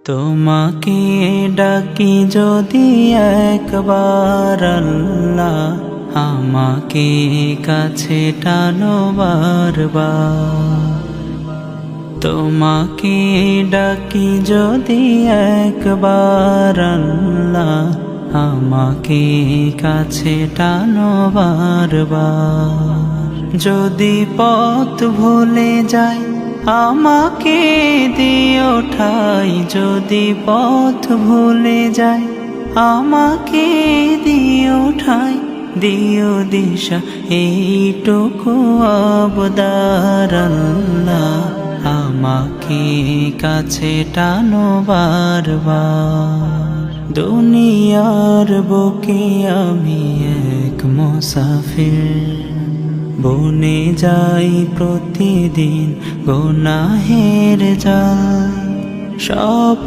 তোমাকে ডাকি যদি একবার আল্লাহ, আমাকে কাছে টানো বারবার। তোমাকে ডাকি যদি একবার আল্লাহ, আমাকে কাছে টানো বারবার। যদি পথ ভুলে যাই আমাকে দিও ঠাই, যদি পথ ভুলে যাই আমাকে দিও ঠাই, দিও দিশা এইটুকু আবদার আল্লাহ, আমাকে কাছে টানো বারবার। দুনিয়ার বুকে আমি এক মুসাফির, বনে যাই প্রতিদিন গুনাহের জাল। সব